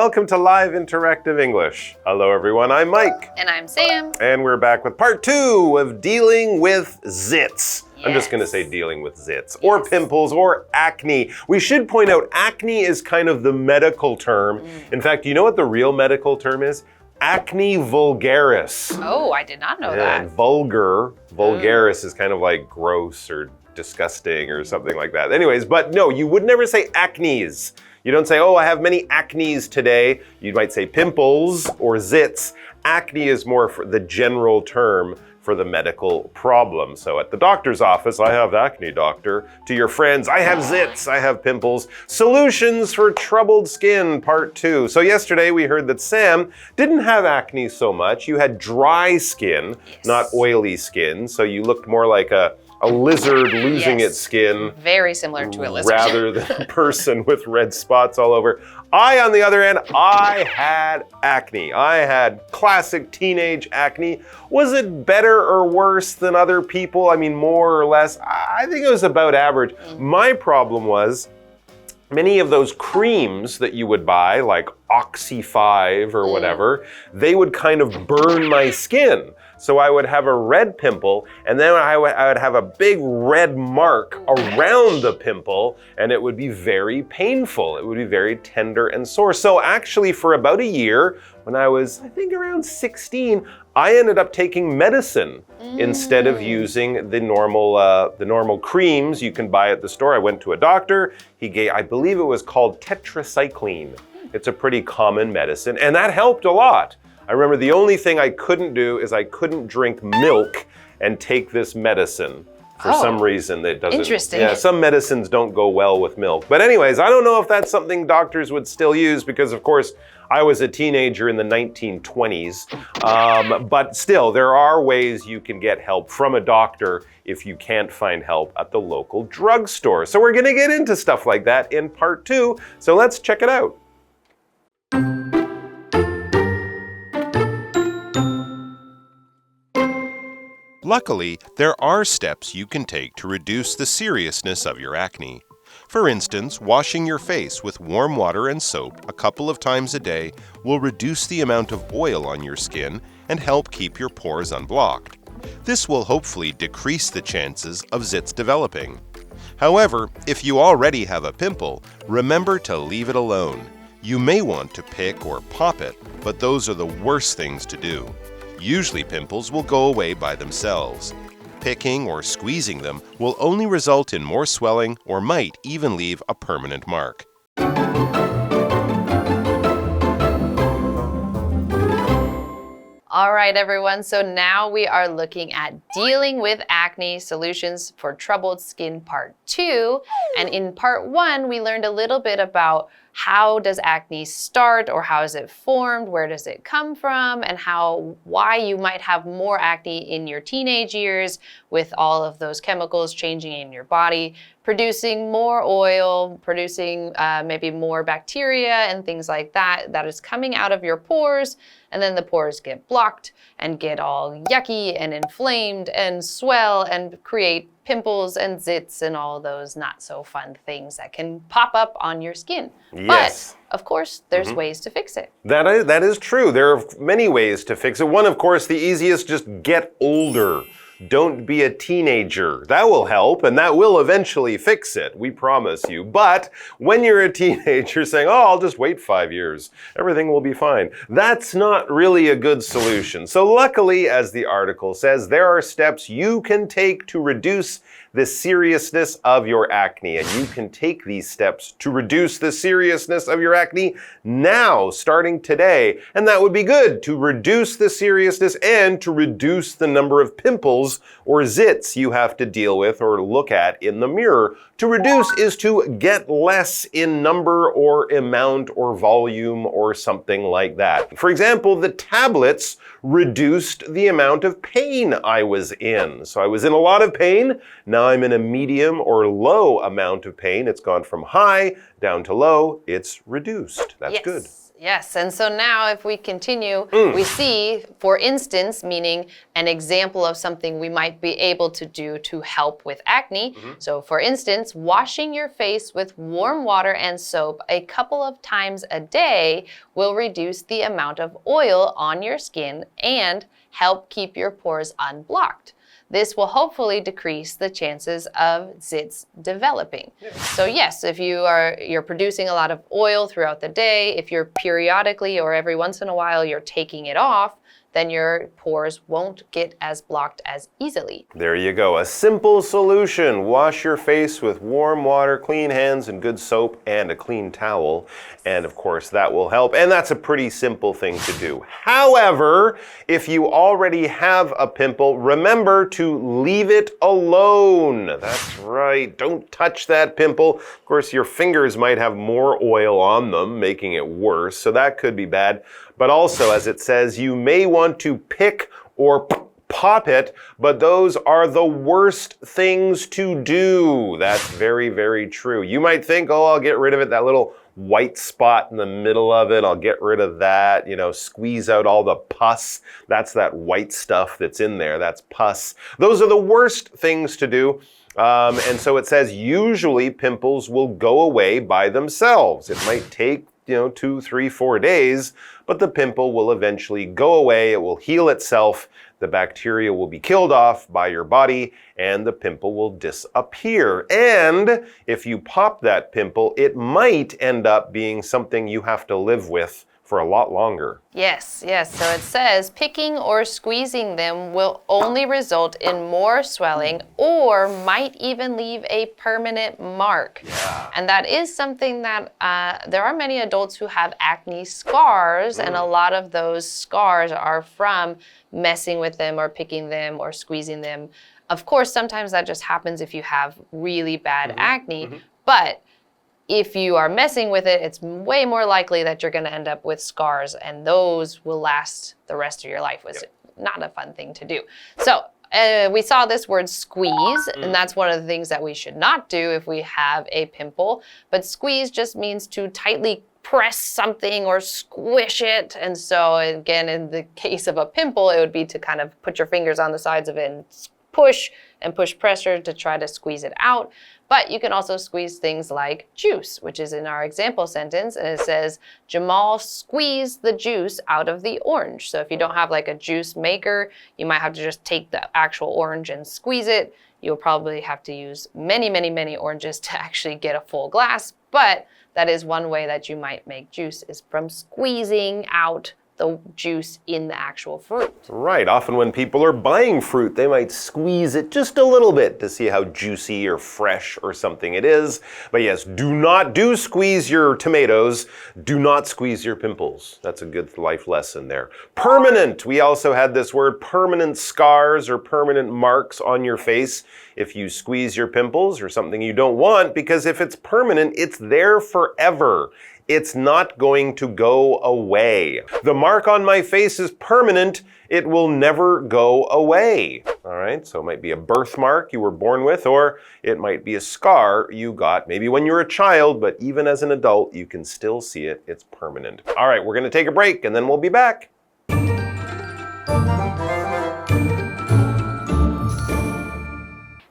welcome to Live Interactive English. Hello everyone, I'm Mike. And I'm Sam. And we're back with part 2 of dealing with zits. Yes. I'm just going to say dealing with zits or pimples or acne. We should point out acne is kind of the medical term. In fact, you know what the real medical term is? Acne vulgaris. Oh, I did not know that. And vulgaris is kind of like gross or disgusting or something like that. Anyways, but no, you would never say acnes. You don't say, oh, I have many acnes today. You might say pimples or zits. Acne is more for the general term for the medical problem. So at the doctor's office, I have acne, doctor. To your friends, I have zits, I have pimples. Solutions for troubled skin, part 2. So yesterday we heard that Sam didn't have acne so much. You had dry skin, not oily skin. So you looked more like a lizard losing its skin. Very similar to a lizard. Rather than a person with red spots all over. I, on the other hand, I had acne. I had classic teenage acne. Was it better or worse than other people? I mean, more or less. I think it was about average. My problem was many of those creams that you would buy, like Oxy 5 or whatever, they would kind of burn my skin. So I would have a red pimple, and then I would have a big red mark around the pimple, and it would be very painful. It would be very tender and sore. So actually, for about a year, when I was, I think, around 16, I ended up taking medicine instead of using the normal creams you can buy at the store. I went to a doctor. He gave, I believe it was called tetracycline. It's a pretty common medicine, and that helped a lot. I remember the only thing I couldn't do is I couldn't drink milk and take this medicine. For some reason that doesn't. Interesting. Yeah, some medicines don't go well with milk. But anyways, I don't know if that's something doctors would still use because, of course, I was a teenager in the 1920s. But still, there are ways you can get help from a doctor if you can't find help at the local drugstore. So we're going to get into stuff like that in part 2. So let's check it out. Luckily, there are steps you can take to reduce the seriousness of your acne. For instance, washing your face with warm water and soap a couple of times a day will reduce the amount of oil on your skin and help keep your pores unblocked. This will hopefully decrease the chances of zits developing. However, if you already have a pimple, remember to leave it alone. You may want to pick or pop it, but those are the worst things to do. Usually pimples will go away by themselves. Picking or squeezing them will only result in more swelling or might even leave a permanent mark. All right, everyone. So now we are looking at dealing with acne, solutions for troubled skin, part 2. And in part 1, we learned a little bit about how does acne start, or how is it formed, where does it come from, and why you might have more acne in your teenage years with all of those chemicals changing in your body, producing more oil, producing maybe more bacteria and things like that is coming out of your pores, and then the pores get blocked and get all yucky and inflamed and swell and create pimples and zits and all those not so fun things that can pop up on your skin. Yes. But of course, there's ways to fix it. That is true. There are many ways to fix it. One, of course, the easiest, just get older. Don't be a teenager. That will help, and that will eventually fix it, we promise you. But when you're a teenager saying, oh, I'll just wait 5 years, everything will be fine, that's not really a good solution. So luckily, as the article says, there are steps you can take to reduce the seriousness of your acne. And you can take these steps to reduce the seriousness of your acne now, starting today. And that would be good, to reduce the seriousness and to reduce the number of pimples or zits you have to deal with or look at in the mirror. To reduce is to get less in number or amount or volume or something like that. For example, the tablets reduced the amount of pain I was in. So I was in a lot of pain. Now I'm in a medium or low amount of pain. It's gone from high down to low. It's reduced. That's good. Yes, and so now if we continue, we see, for instance, meaning an example of something we might be able to do to help with acne. So for instance, washing your face with warm water and soap a couple of times a day will reduce the amount of oil on your skin and help keep your pores unblocked. This will hopefully decrease the chances of zits developing. So yes, if you're producing a lot of oil throughout the day, if you're periodically or every once in a while you're taking it off, then your pores won't get as blocked as easily. There you go. A simple solution. Wash your face with warm water, clean hands, and good soap, and a clean towel. And of course, that will help. And that's a pretty simple thing to do. However, if you already have a pimple, remember to leave it alone. That's right. Don't touch that pimple. Of course, your fingers might have more oil on them, making it worse. So that could be bad. But also, as it says, you may want to pick or pop it, but those are the worst things to do. That's very, very true. You might think, oh, I'll get rid of it, that little white spot in the middle of it, I'll get rid of that, squeeze out all the pus. That's that white stuff that's in there, that's pus. Those are the worst things to do. And so it says usually pimples will go away by themselves. It might take 2, 3, 4 days, but the pimple will eventually go away. It will heal itself. The bacteria will be killed off by your body and the pimple will disappear. And if you pop that pimple, it might end up being something you have to live with for a lot longer. Yes. So it says picking or squeezing them will only result in more swelling or might even leave a permanent mark. Yeah. And that is something that there are many adults who have acne scars, and a lot of those scars are from messing with them or picking them or squeezing them. Of course, sometimes that just happens if you have really bad acne, but if you are messing with it, it's way more likely that you're going to end up with scars, and those will last the rest of your life, which is not a fun thing to do. So we saw this word squeeze, and that's one of the things that we should not do if we have a pimple. But squeeze just means to tightly press something or squish it. And so again, in the case of a pimple, it would be to kind of put your fingers on the sides of it and push pressure to try to squeeze it out. But you can also squeeze things like juice, which is in our example sentence, and it says, Jamal squeezed the juice out of the orange. So if you don't have like a juice maker, you might have to just take the actual orange and squeeze it. You'll probably have to use many, many, many oranges to actually get a full glass, but that is one way that you might make juice, is from squeezing out the juice in the actual fruit. Right. Often when people are buying fruit, they might squeeze it just a little bit to see how juicy or fresh or something it is. But yes, do squeeze your tomatoes. Do not squeeze your pimples. That's a good life lesson there. Permanent. We also had this word, permanent scars or permanent marks on your face if you squeeze your pimples or something you don't want, because if it's permanent, it's there forever. It's not going to go away. The mark on my face is permanent. It will never go away. All right, so it might be a birthmark you were born with, or it might be a scar you got maybe when you were a child, but even as an adult, you can still see it. It's permanent. All right, we're going to take a break and then we'll be back.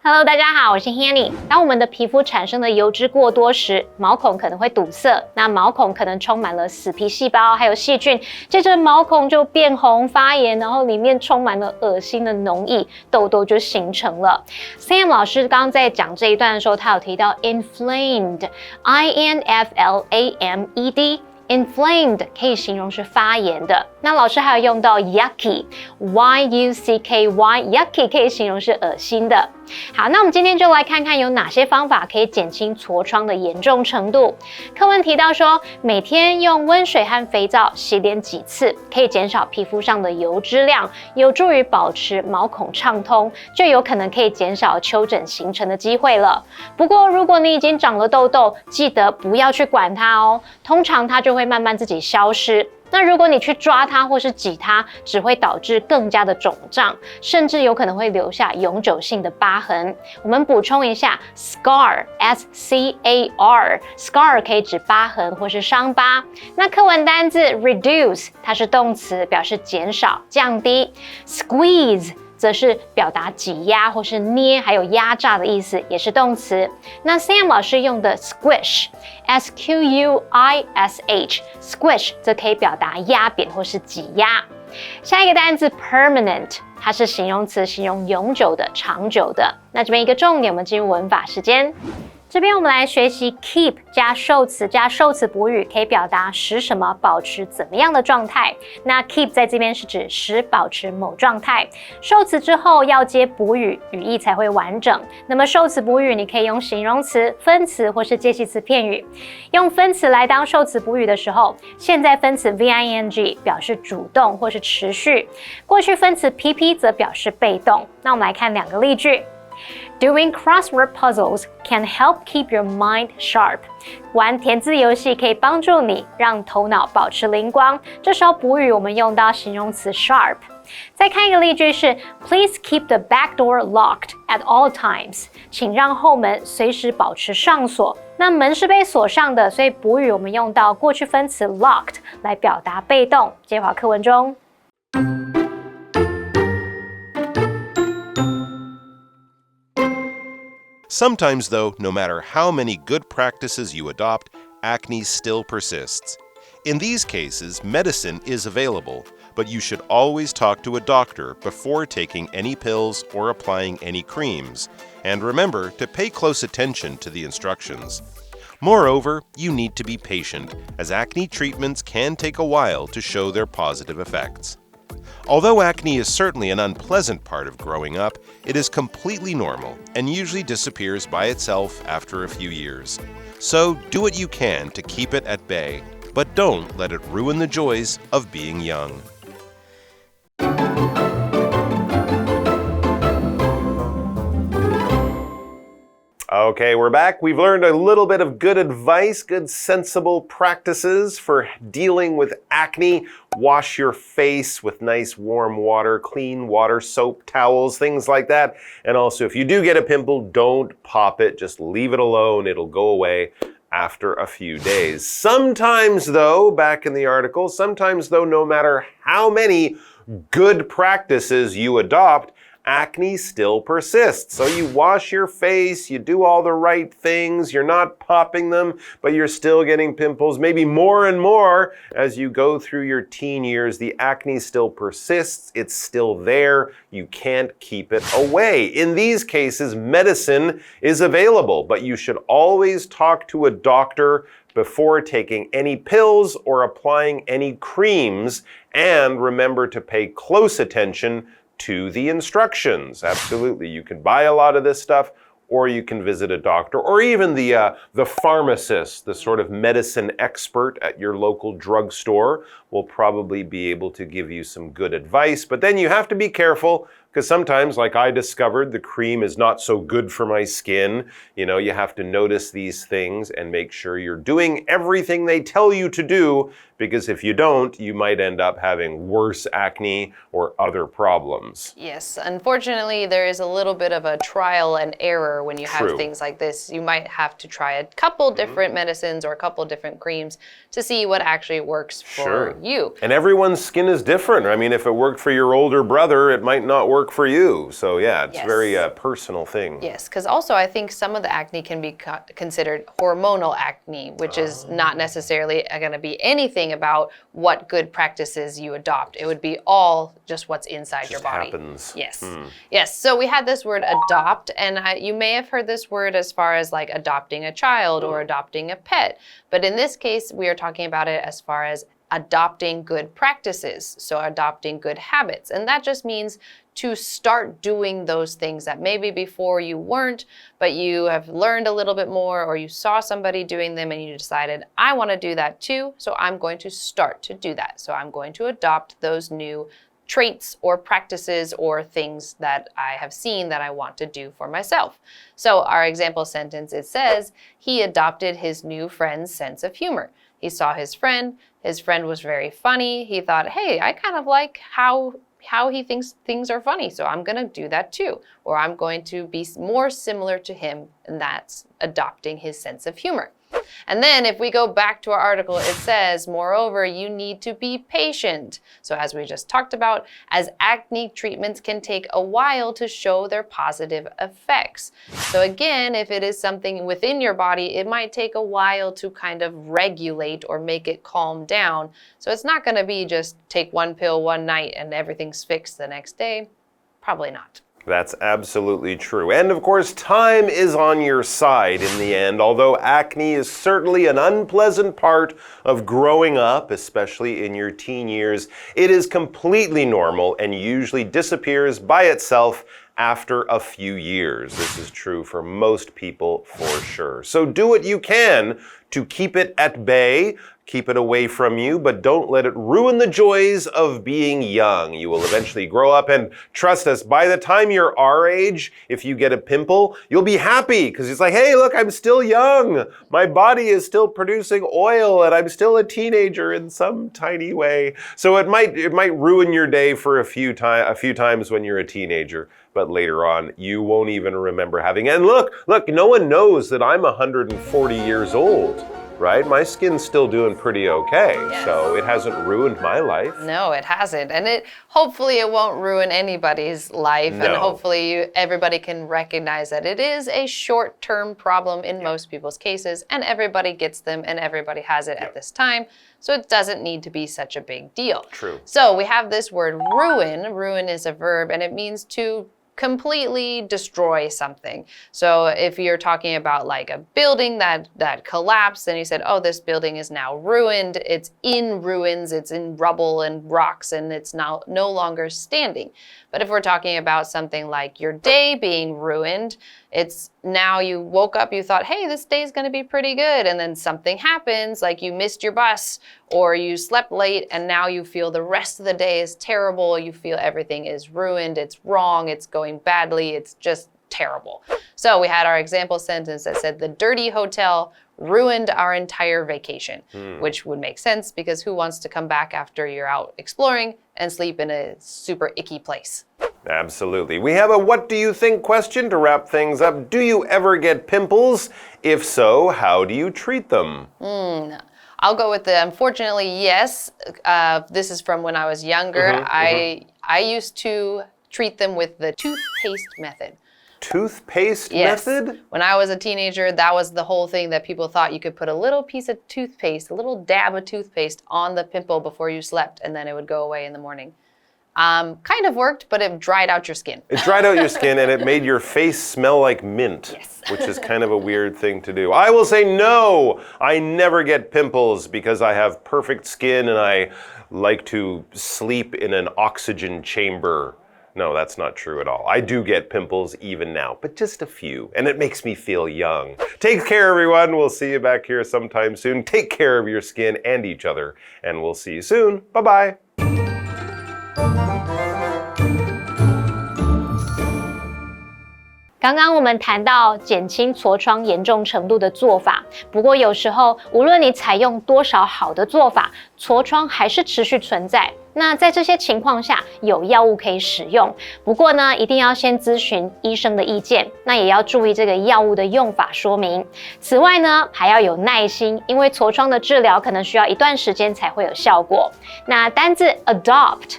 Hello， 大家好，我是 Hanny。当我们的皮肤产生的油脂过多时，毛孔可能会堵塞，那毛孔可能充满了死皮细胞，还有细菌，接着毛孔就变红发炎，然后里面充满了恶心的脓液，痘痘就形成了。Sam 老师刚刚在讲这一段的时候，他有提到 inflamed。inflamed 可以形容是发炎的，那老师还有用到 yucky， yucky 可以形容是恶心的。好，那我们今天就来看看有哪些方法可以减轻痤疮的严重程度。课文提到说，每天用温水和肥皂洗脸几次，可以减少皮肤上的油脂量，有助于保持毛孔畅通，就有可能可以减少丘疹形成的机会了。不过，如果你已经长了痘痘，记得不要去管它哦，通常它就会慢慢自己消失。那如果你去抓它或是挤它，只会导致更加的肿胀，甚至有可能会留下永久性的疤痕。我们补充一下 scar S-C-A-R scar 可以指疤痕或是伤疤。那课文单字 reduce 它是动词，表示减少、降低。squeeze则是表达挤压或是捏，还有压榨的意思，也是动词。那 Sam 老师用的 squish S-Q-U-I-S-H squish 则可以表达压扁或是挤压。下一个单字 permanent 它是形容词，形容永久的、长久的。那这边一个重点，我们进入文法时间。这边我们来学习 keep 加受词加受词补语，可以表达使什么保持怎么样的状态。那 keep 在这边是指使保持某状态，受词之后要接补语，语义才会完整。那么受词补语你可以用形容词、分词或是介系词片语。用分词来当受词补语的时候，现在分词 V-I-N-G 表示主动或是持续，过去分词 PP 则表示被动。那我们来看两个例句。Doing crossword puzzles can help keep your mind sharp. 玩填字游戏可以帮助你让头脑保持灵光。这时候补语我们用到形容词 sharp。再看一个例句是 Please keep the back door locked at all times. 请让后门随时保持上锁。那门是被锁上的，所以补语我们用到过去分词 locked 来表达被动。接回课文中。Sometimes, though, no matter how many good practices you adopt, acne still persists. In these cases, medicine is available, but you should always talk to a doctor before taking any pills or applying any creams. And remember to pay close attention to the instructions. Moreover, you need to be patient, as acne treatments can take a while to show their positive effects. Although acne is certainly an unpleasant part of growing up, it is completely normal and usually disappears by itself after a few years. So do what you can to keep it at bay, but don't let it ruin the joys of being young. Okay, we're back. We've learned a little bit of good advice, good sensible practices for dealing with acne. Wash your face with nice warm water, clean water, soap, towels, things like that. And also, if you do get a pimple, don't pop it. Just leave it alone. It'll go away after a few days. Sometimes, though, back in the article, no matter how many good practices you adopt, acne still persists. So you wash your face, you do all the right things, you're not popping them, but you're still getting pimples, maybe more and more as you go through your teen years. The acne still persists, it's still there, you can't keep it away. In these cases, medicine is available, but you should always talk to a doctor before taking any pills or applying any creams, and remember to pay close attention to the instructions. Absolutely. You can buy a lot of this stuff, or you can visit a doctor, or even the pharmacist, the sort of medicine expert at your local drugstore will probably be able to give you some good advice. But then you have to be careful, because sometimes, like I discovered, the cream is not so good for my skin. You know, you have to notice these things and make sure you're doing everything they tell you to do, because if you don't, you might end up having worse acne or other problems. Yes, unfortunately, there is a little bit of a trial and error when you have things like this. You might have to try a couple different medicines or a couple different creams to see what actually works for you. And everyone's skin is different. I mean, if it worked for your older brother, it might not work for you. So yeah, it's a very personal thing. Yes, because also I think some of the acne can be considered hormonal acne, which is not necessarily going to be anything about what good practices you adopt. It would be all just what's inside your body. Happens. Yes. Yes, so we had this word adopt, and you may have heard this word as far as like adopting a child or adopting a pet. But in this case, we are talking about it as far as adopting good practices, so adopting good habits. And that just means to start doing those things that maybe before you weren't, but you have learned a little bit more, or you saw somebody doing them and you decided, I want to do that too, so I'm going to start to do that. So I'm going to adopt those new traits or practices or things that I have seen that I want to do for myself. So our example sentence, it says, he adopted his new friend's sense of humor. He saw his friend His friend was very funny. He thought, hey, I kind of like how he thinks things are funny, so I'm gonna do that too. Or I'm going to be more similar to him, and that's adopting his sense of humor. And then if we go back to our article, it says, moreover, you need to be patient. So as we just talked about, as acne treatments can take a while to show their positive effects. So again, if it is something within your body, it might take a while to kind of regulate or make it calm down. So it's not going to be just take one pill one night and everything's fixed the next day. Probably not. That's absolutely true. And of course, time is on your side in the end. Although acne is certainly an unpleasant part of growing up, especially in your teen years, it is completely normal and usually disappears by itself after a few years. This is true for most people for sure. So do what you can to keep it at bay. Keep it away from you, but don't let it ruin the joys of being young. You will eventually grow up, and trust us, by the time you're our age, if you get a pimple, you'll be happy because it's like, hey, look, I'm still young. My body is still producing oil, and I'm still a teenager in some tiny way. So it might ruin your day for a few times when you're a teenager. But later on, you won't even remember having it. And look, no one knows that I'm 140 years old. Right? My skin's still doing pretty okay, yes. So it hasn't ruined my life. No, it hasn't. And hopefully it won't ruin anybody's life. No. And hopefully everybody can recognize that it is a short-term problem in most people's cases, and everybody gets them and everybody has it at this time. So it doesn't need to be such a big deal. True. So we have this word ruin. Ruin is a verb, and it means to completely destroy something. So if you're talking about like a building that collapsed and you said, oh, this building is now ruined, it's in ruins, it's in rubble and rocks, and it's now no longer standing. But if we're talking about something like your day being ruined, it's now you woke up, you thought, hey, this day's gonna be pretty good, and then something happens, like you missed your bus or you slept late, and now you feel the rest of the day is terrible, you feel everything is ruined, it's wrong, it's going badly, it's just terrible. So we had our example sentence that said, the dirty hotel ruined our entire vacation, which would make sense because who wants to come back after you're out exploring and sleep in a super icky place? Absolutely. We have a what do you think question to wrap things up. Do you ever get pimples? If so, how do you treat them? I'll go with the unfortunately yes. This is from when I was younger. I used to treat them with the toothpaste method. Toothpaste yes. method? When I was a teenager, that was the whole thing that people thought you could put a little piece of toothpaste, a little dab of toothpaste on the pimple before you slept, and then it would go away in the morning. Kind of worked, but it dried out your skin. It dried out your skin and it made your face smell like mint, yes. Which is kind of a weird thing to do. I will say no, I never get pimples because I have perfect skin and I like to sleep in an oxygen chamber. No, that's not true at all. I do get pimples even now, but just a few, and it makes me feel young. Take care, everyone. We'll see you back here sometime soon. Take care of your skin and each other, and we'll see you soon. Bye-bye. 刚刚我们谈到减轻痤疮严重程度的做法，不过有时候无论你采用多少好的做法，痤疮还是持续存在。那在这些情况下，有药物可以使用，不过呢，一定要先咨询医生的意见，那也要注意这个药物的用法说明。此外呢，还要有耐心，因为痤疮的治疗可能需要一段时间才会有效果。那单字 adopt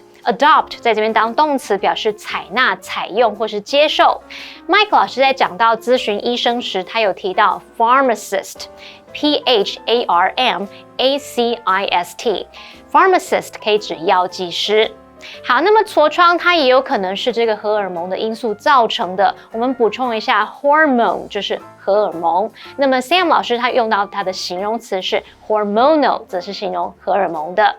在这边当动词，表示采纳、采用或是接受。Mike 老师在讲到咨询医生时，他有提到 pharmacist，pharmacist 可以指药剂师。好，那么痤疮它也有可能是这个荷尔蒙的因素造成的。我们补充一下 ，hormone 就是荷尔蒙。那么 Sam 老师他用到他的形容词是 hormonal， 则是形容荷尔蒙的。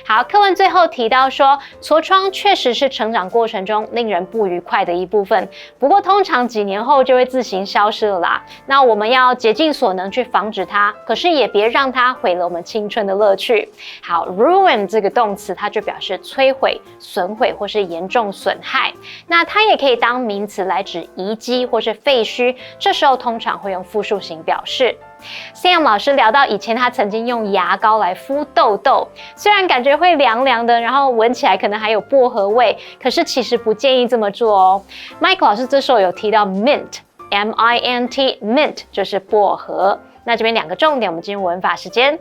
好，课文最后提到说，痤疮确实是成长过程中令人不愉快的一部分，不过通常几年后就会自行消失了啦。那我们要竭尽所能去防止它，可是也别让它毁了我们青春的乐趣。好 ，ruin 这个动词它就表示摧毁、损毁或是严重损害，那它也可以当名词来指遗迹或是废墟，这时候通常常会用复数形表示。Sam 老师聊到以前他曾经用牙膏来敷痘痘，虽然感觉会凉凉的，然后闻起来可能还有薄荷味，可是其实不建议这么做哦。Mike 老师这时候有提到 mint，M-I-N-T， mint 就是薄荷。那这边2个重点，我们进入文法时间。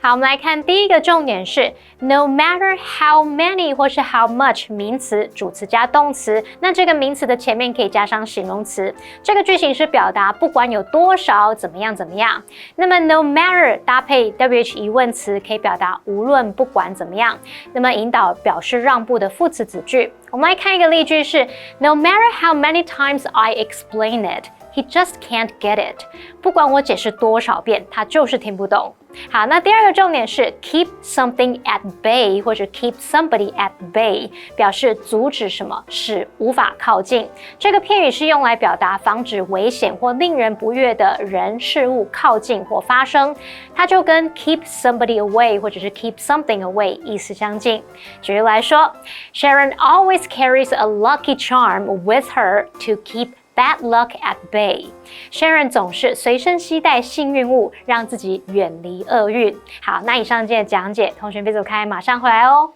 好，我们来看第一个重点是 no matter how many 或是 how much 名词，主词加动词，那这个名词的前面可以加上形容词。这个句型是表达不管有多少怎么样怎么样。那么 no matter 搭配 WH 疑问词可以表达无论不管怎么样。那么引导表示让步的副词子句。我们来看一个例句是 no matter how many times I explain it.He just can't get it. 不管我解释多少遍，他就是听不懂。好，那第2个重点是 keep something at bay 或者 keep somebody at bay， 表示阻止什么，使无法靠近。这个片语是用来表达防止危险或令人不悦的人事物靠近或发生，它就跟 keep somebody away 或者是 keep something away 意思相近。举例来说 ，Sharon always carries a lucky charm with her to keep bad luck at bay. Sharon 总是随身携带幸运物，让自己远离厄运。好，那以上今天的讲解，同学别走开，马上回来哦。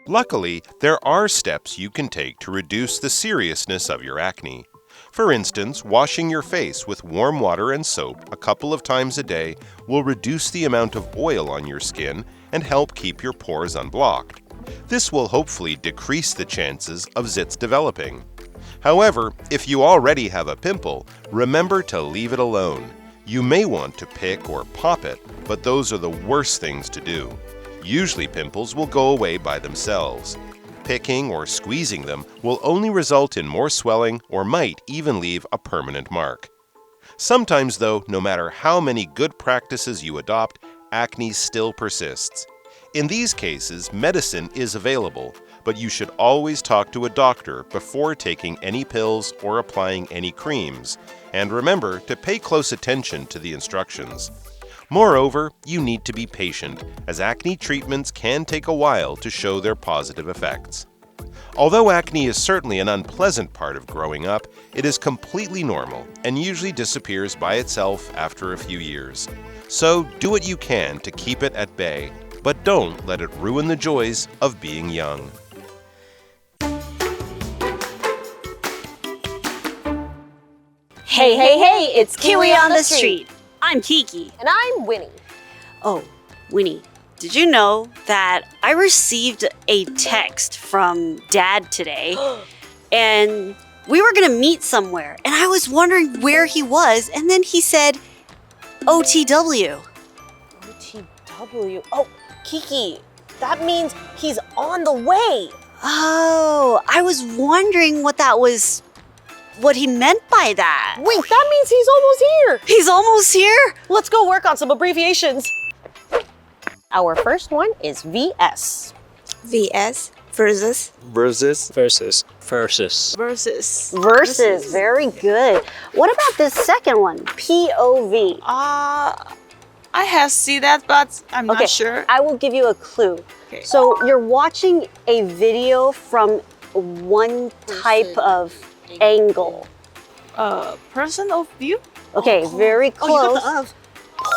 Luckily, there are steps you can take to reduce the seriousness of your acne. For instance, washing your face with warm water and soap a couple of times a day will reduce the amount of oil on your skin and help keep your pores unblocked. This will hopefully decrease the chances of zits developing. However, if you already have a pimple, remember to leave it alone. You may want to pick or pop it, but those are the worst things to do. Usually pimples will go away by themselves. Picking or squeezing them will only result in more swelling or might even leave a permanent mark. Sometimes, though, no matter how many good practices you adopt, acne still persists. In these cases, medicine is available, but you should always talk to a doctor before taking any pills or applying any creams, and remember to pay close attention to the instructions. Moreover, you need to be patient, as acne treatments can take a while to show their positive effects. Although acne is certainly an unpleasant part of growing up, it is completely normal and usually disappears by itself after a few years. So do what you can to keep it at bay, but don't let it ruin the joys of being young. Hey, it's KiWi on the street. I'm Kiki. And I'm Winnie. Oh, Winnie, did you know that I received a text from Dad today? And we were going to meet somewhere. And I was wondering where he was. And then he said, OTW. OTW? Oh, Kiki, that means he's on the way. Oh, I was wondering what he meant by that. Wait, that means he's almost here. He's almost here? Let's go work on some abbreviations. Our first one is VS. VS, versus. Versus. Versus. Versus. Very good. What about this second one? POV. I have seen that, but I'm Okay, not sure. I will give you a clue. Okay. So you're watching a video from one type of angle. Person of view? Okay, very close.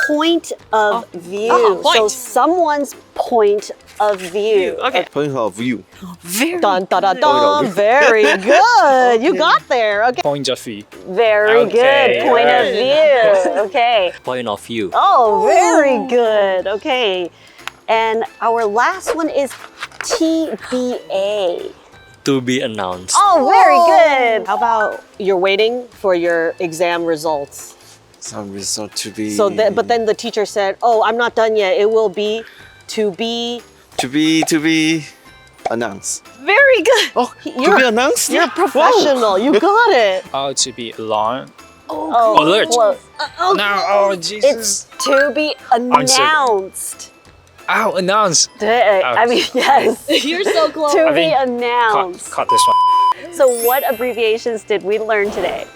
Point of view. point. So someone's point of view. Okay. Point of view. Very Dun, dun, dun, dun. Very good. You got there. Okay. Point of view. Very Okay. good. Point of view. Okay. Point of view. Oh, very good. Okay. And our last one is TBA. To be announced. Oh, very good. How about you're waiting for your exam results? Some result to be. But then the teacher said, "Oh, I'm not done yet. It will be to be." To be announced. Very good. Oh, to be announced? You're a professional. You got it. To be alarmed. Oh, Alert. close. No, oh Jesus. It's to be announced. Oh, announced. I mean, yes. You're so close. To I be think- announced. Cut this one. So what abbreviations did we learn today?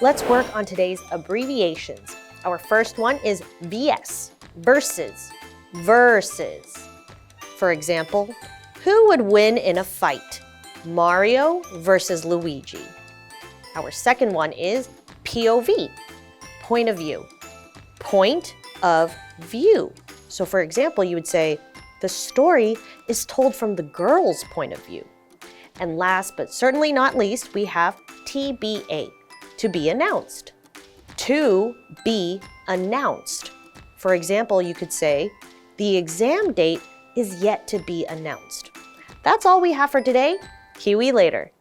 Let's work on today's abbreviations. Our first one is VS, versus. For example, who would win in a fight? Mario versus Luigi. Our second one is POV, point of view. Point of view. So for example, you would say, the story is told from the girl's point of view. And last but certainly not least, we have TBA, to be announced. To be announced. For example, you could say, the exam date is yet to be announced. That's all we have for today. KiWi later.